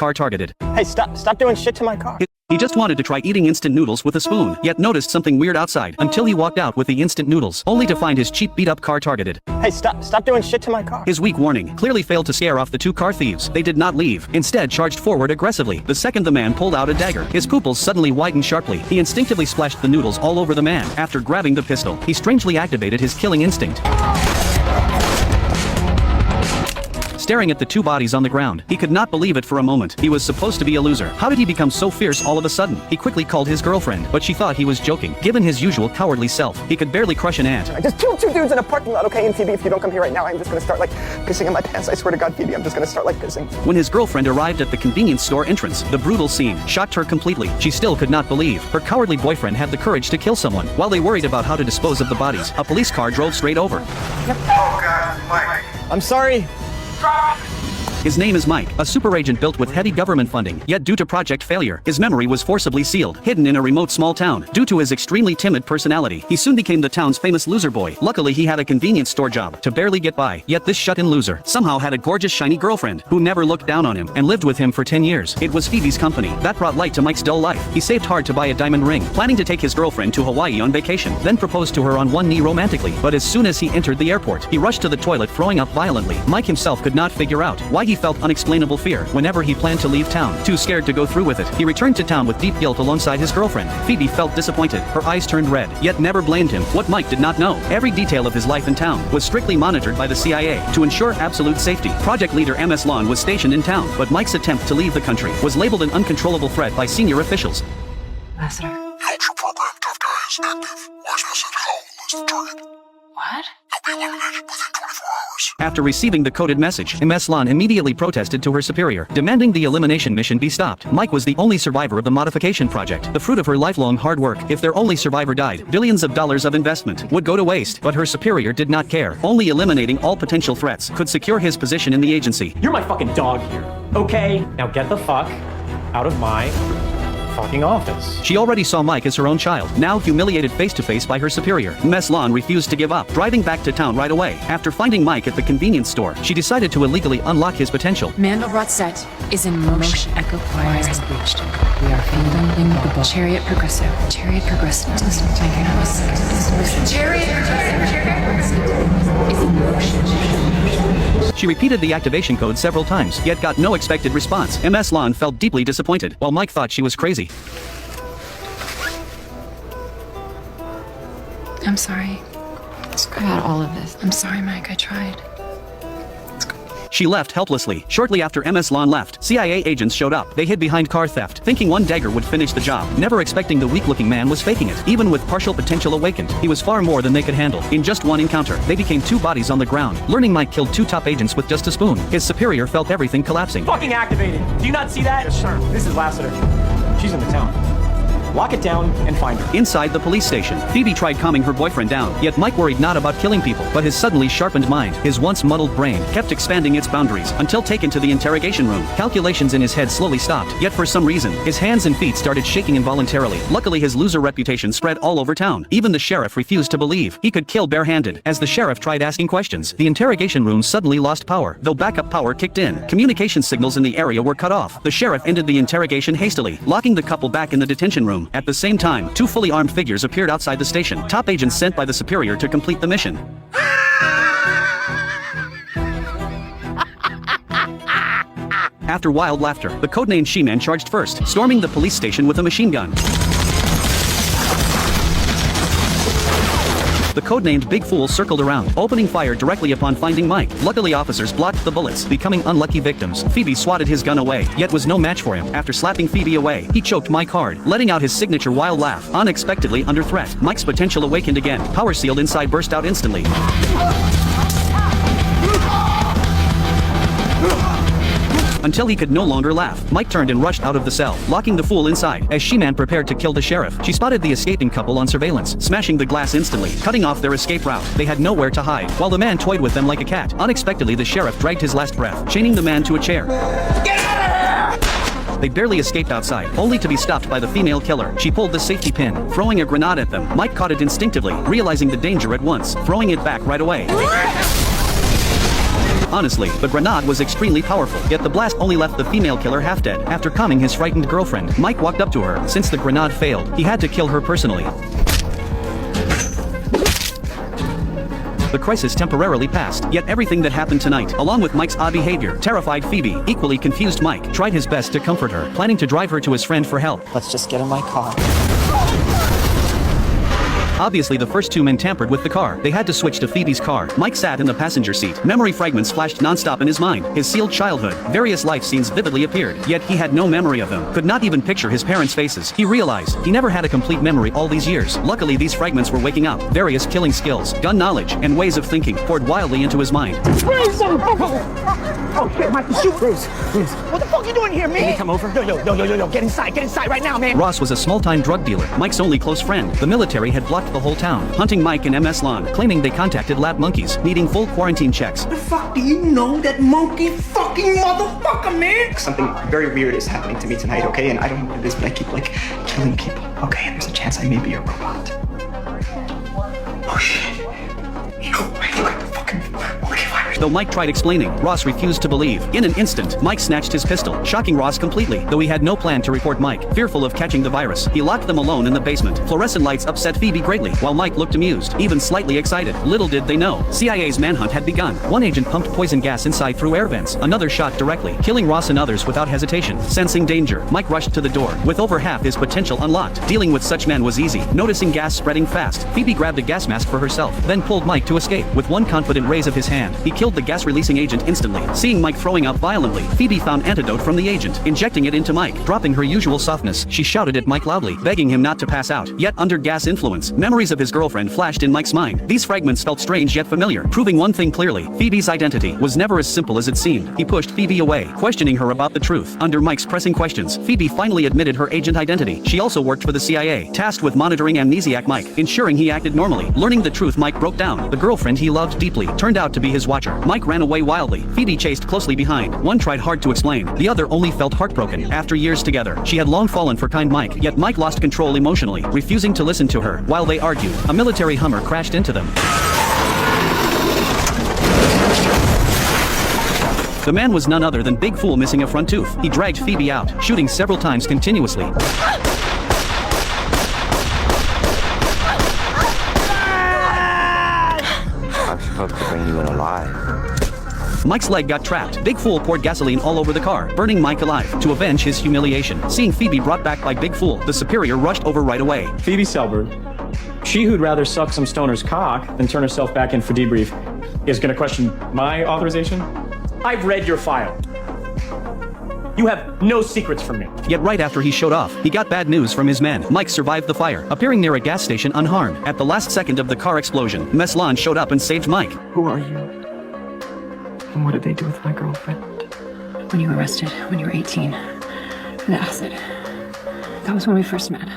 car targeted. Hey, stop doing shit to my car. He just wanted to try eating instant noodles with a spoon, yet noticed something weird outside until he walked out with the instant noodles, only to find his cheap beat-up car targeted. Hey, stop doing shit to my car. His weak warning clearly failed to scare off the two car thieves. They did not leave, instead charged forward aggressively. The second the man pulled out a dagger, his pupils suddenly widened sharply. He instinctively splashed the noodles all over the man. After grabbing the pistol, he strangely activated his killing instinct. Staring at the two bodies on the ground, he could not believe it for a moment. He was supposed to be a loser. How did he become so fierce all of a sudden? He quickly called his girlfriend, but she thought he was joking. Given his usual cowardly self, he could barely crush an ant. Just two dudes in a parking lot, okay? And Phoebe, if you don't come here right now, I'm just gonna start, pissing in my pants. I swear to God, Phoebe, I'm just gonna start, pissing. When his girlfriend arrived at the convenience store entrance, the brutal scene shocked her completely. She still could not believe her cowardly boyfriend had the courage to kill someone. While they worried about how to dispose of the bodies, a police car drove straight over. Oh God, Mike. I'm sorry. His name is Mike, a super agent built with heavy government funding, yet due to project failure, his memory was forcibly sealed, hidden in a remote small town. Due to his extremely timid personality, he soon became the town's famous loser boy. Luckily he had a convenience store job to barely get by, yet this shut-in loser somehow had a gorgeous shiny girlfriend who never looked down on him and lived with him for 10 years. It was Phoebe's company that brought light to Mike's dull life. He saved hard to buy a diamond ring, planning to take his girlfriend to Hawaii on vacation, then proposed to her on one knee romantically. But as soon as he entered the airport, he rushed to the toilet throwing up violently. Mike himself could not figure out why he felt unexplainable fear whenever he planned to leave town. Too scared to go through with it, he returned to town with deep guilt alongside his girlfriend. Phoebe felt disappointed, her eyes turned red, yet never blamed him. What Mike did not know, every detail of his life in town was strictly monitored by the CIA to ensure absolute safety. Project leader MS Lon was stationed in town, but Mike's attempt to leave the country was labeled an uncontrollable threat by senior officials. Ambassador. The Ultra program tough guy is active. Wise message Howell is the target. What? He'll be eliminated within 24 hours. After receiving the coded message, MS Lon immediately protested to her superior, demanding the elimination mission be stopped. Mike was the only survivor of the modification project, the fruit of her lifelong hard work. If their only survivor died, billions of dollars of investment would go to waste, but her superior did not care. Only eliminating all potential threats could secure his position in the agency. You're my fucking dog here, okay? Now get the fuck out of my fucking office. She already saw Mike as her own child, now humiliated face-to-face by her superior. MS Lon refused to give up, driving back to town right away. After finding Mike at the convenience store, she decided to illegally unlock his potential. Mandelbrot set is in motion. Echo choir has breached. We are fielding the ball. Chariot progressive. Chariot progressive. Chariot progressive is in motion. She repeated the activation code several times, yet got no expected response. MS Lon felt deeply disappointed, while Mike thought she was crazy. I'm sorry about all of this. I'm sorry, Mike. I tried. She left helplessly. Shortly after MS Lon left, CIA agents showed up. They hid behind car theft, thinking one dagger would finish the job, never expecting the weak-looking man was faking it. Even with partial potential awakened, he was far more than they could handle. In just one encounter, they became two bodies on the ground. Learning Mike killed two top agents with just a spoon, his superior felt everything collapsing. Fucking activated. Do you not see that? Yes, sir. This is Lassiter. She's in the town. Lock it down and find her. Inside the police station, Phoebe tried calming her boyfriend down, yet Mike worried not about killing people, but his suddenly sharpened mind, his once muddled brain, kept expanding its boundaries, until taken to the interrogation room. Calculations in his head slowly stopped, yet for some reason, his hands and feet started shaking involuntarily. Luckily his loser reputation spread all over town. Even the sheriff refused to believe he could kill barehanded. As the sheriff tried asking questions, the interrogation room suddenly lost power, though backup power kicked in. Communication signals in the area were cut off. The sheriff ended the interrogation hastily, locking the couple back in the detention room. At the same time, two fully armed figures appeared outside the station, top agents sent by the superior to complete the mission. After wild laughter, the codenamed She-Man charged first, storming the police station with a machine gun. The codenamed Big Fool circled around, opening fire directly upon finding Mike. Luckily officers blocked the bullets, becoming unlucky victims. Phoebe swatted his gun away, yet was no match for him. After slapping Phoebe away, he choked Mike hard, letting out his signature wild laugh. Unexpectedly under threat, Mike's potential awakened again. Power sealed inside burst out instantly. Until he could no longer laugh, Mike turned and rushed out of the cell, locking the fool inside. As She-Man prepared to kill the sheriff, she spotted the escaping couple on surveillance, smashing the glass instantly, cutting off their escape route. They had nowhere to hide, while the man toyed with them like a cat. Unexpectedly the sheriff dragged his last breath, chaining the man to a chair. Get out of here! They barely escaped outside, only to be stopped by the female killer. She pulled the safety pin, throwing a grenade at them. Mike caught it instinctively, realizing the danger at once, throwing it back right away. Honestly, the grenade was extremely powerful, yet the blast only left the female killer half dead. After calming his frightened girlfriend, Mike walked up to her. Since the grenade failed, he had to kill her personally. The crisis temporarily passed, yet everything that happened tonight, along with Mike's odd behavior, terrified Phoebe. Equally confused Mike tried his best to comfort her, planning to drive her to his friend for help. Let's just get in my car. Obviously the first two men tampered with the car. They had to switch to Phoebe's car. Mike sat in the passenger seat. Memory fragments flashed non-stop in his mind. His sealed childhood. Various life scenes vividly appeared. Yet he had no memory of them. Could not even picture his parents' faces. He realized he never had a complete memory all these years. Luckily these fragments were waking up. Various killing skills, gun knowledge, and ways of thinking poured wildly into his mind. Oh shit, Mike, shoot! Bruce, what the fuck you doing here, man? Can you come over? Yo, get inside right now, man! Ross was a small-time drug dealer, Mike's only close friend. The military had blocked the whole town, hunting Mike and MS Lon, claiming they contacted lab monkeys, needing full quarantine checks. The fuck do you know, that monkey fucking motherfucker, man? Something very weird is happening to me tonight, okay? And I don't know what it is, but I keep, killing people, okay? And there's a chance I may be a robot. Oh shit. Yo, I look at the fucking monkey virus. Though Mike tried explaining, Ross refused to believe. In an instant, Mike snatched his pistol, shocking Ross completely. Though he had no plan to report Mike, fearful of catching the virus, he locked them alone in the basement. Fluorescent lights upset Phoebe greatly, while Mike looked amused, even slightly excited. Little did they know, CIA's manhunt had begun. One agent pumped poison gas inside through air vents, another shot directly, killing Ross and others without hesitation. Sensing danger, Mike rushed to the door, with over half his potential unlocked. Dealing with such men was easy. Noticing gas spreading fast, Phoebe grabbed a gas mask for herself, then pulled Mike to escape. With one confident raise of his hand, he killed the gas-releasing agent instantly. Seeing Mike throwing up violently, Phoebe found antidote from the agent, injecting it into Mike. Dropping her usual softness, she shouted at Mike loudly, begging him not to pass out. Yet under gas influence, memories of his girlfriend flashed in Mike's mind. These fragments felt strange yet familiar, proving one thing clearly: Phoebe's identity was never as simple as it seemed. He pushed Phoebe away, questioning her about the truth. Under Mike's pressing questions, Phoebe finally admitted her agent identity. She also worked for the CIA, tasked with monitoring amnesiac Mike, ensuring he acted normally. Learning the truth, Mike broke down. The girlfriend he loved deeply turned out to be his watcher. Mike ran away wildly. Phoebe chased closely behind. One tried hard to explain. The other only felt heartbroken. After years together, she had long fallen for kind Mike, yet Mike lost control emotionally, refusing to listen to her. While they argued, a military Hummer crashed into them. The man was none other than Big Fool missing a front tooth. He dragged Phoebe out, shooting several times continuously. I'm supposed to bring you in alive. Mike's leg got trapped. Big Fool poured gasoline all over the car, burning Mike alive, to avenge his humiliation. Seeing Phoebe brought back by Big Fool, the superior rushed over right away. Phoebe Selbert, she who'd rather suck some stoner's cock than turn herself back in for debrief, is gonna question my authorization? I've read your file. You have no secrets from me. Yet right after he showed off, he got bad news from his men. Mike survived the fire, appearing near a gas station unharmed. At the last second of the car explosion, MS Lon showed up and saved Mike. Who are you? And what did they do with my girlfriend? When you were arrested, when you were 18, for the acid. That was when we first met.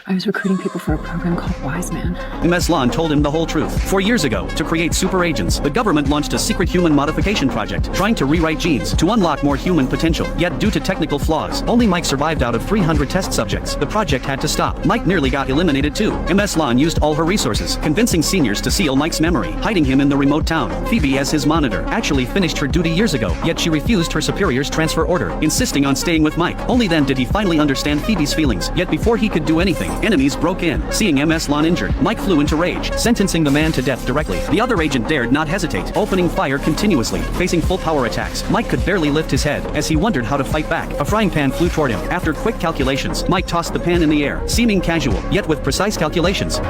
I was recruiting people for a program called Wise Man. MS Lon told him the whole truth. 4 years ago, to create super agents, the government launched a secret human modification project, trying to rewrite genes to unlock more human potential. Yet due to technical flaws, only Mike survived out of 300 test subjects. The project had to stop. Mike nearly got eliminated too. MS Lon used all her resources, convincing seniors to seal Mike's memory, hiding him in the remote town. Phoebe, as his monitor, actually finished her duty years ago, yet she refused her superior's transfer order, insisting on staying with Mike. Only then did he finally understand Phoebe's feelings. Yet before he could do anything, enemies broke in. Seeing MS Lon injured, Mike flew into rage, sentencing the man to death directly. The other agent dared not hesitate, opening fire continuously. Facing full power attacks, Mike could barely lift his head as he wondered how to fight back. A frying pan flew toward him. After quick calculations, Mike tossed the pan in the air, seeming casual, yet with precise calculations.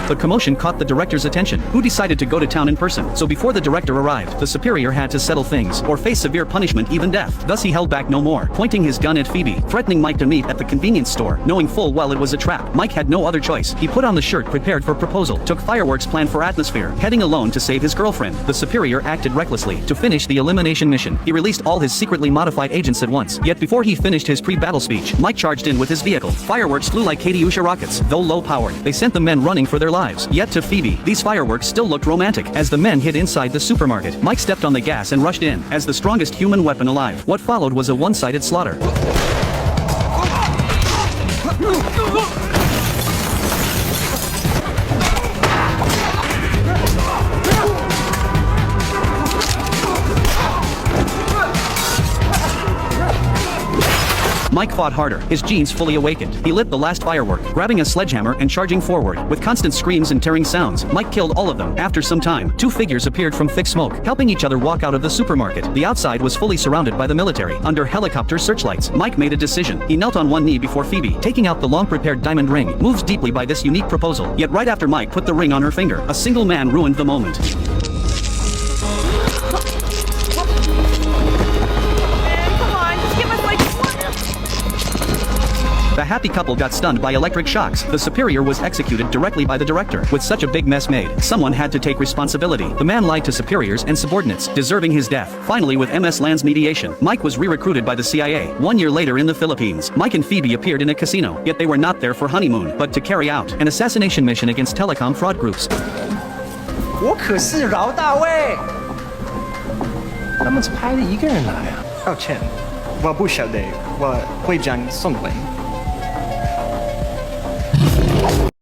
The commotion caught the director's attention, who decided to go to town in person. So before the director arrived, the superior had to settle things, or face severe punishment, even death. Thus he held back no more, pointing his gun at Phoebe, threatening Mike to meet at the convenience store, knowing full well it was a trap. Mike had no other choice. He put on the shirt prepared for proposal, took fireworks planned for atmosphere, heading alone to save his girlfriend. The superior acted recklessly. To finish the elimination mission, he released all his secretly modified agents at once. Yet before he finished his pre-battle speech, Mike charged in with his vehicle. Fireworks flew like Katyusha rockets, though low-powered. They sent the men running for their lives. Yet to Phoebe, these fireworks still looked romantic. As the men hid inside the supermarket, Mike stepped on the gas and rushed in, as the strongest human weapon alive. What followed was a one-sided slaughter. Mike fought harder, his genes fully awakened. He lit the last firework, grabbing a sledgehammer and charging forward. With constant screams and tearing sounds, Mike killed all of them. After some time, two figures appeared from thick smoke, helping each other walk out of the supermarket. The outside was fully surrounded by the military. Under helicopter searchlights, Mike made a decision. He knelt on one knee before Phoebe, taking out the long-prepared diamond ring, moved deeply by this unique proposal. Yet right after Mike put the ring on her finger, a single man ruined the moment. The happy couple got stunned by electric shocks. The superior was executed directly by the director. With such a big mess made, someone had to take responsibility. The man lied to superiors and subordinates, deserving his death. Finally, with MS Land's mediation, Mike was re-recruited by the CIA. 1 year later in the Philippines, Mike and Phoebe appeared in a casino. Yet they were not there for honeymoon, but to carry out an assassination mission against telecom fraud groups. 我可是饶大卫。他们是派了一个人来啊。抱歉，我不晓得，我会讲中文。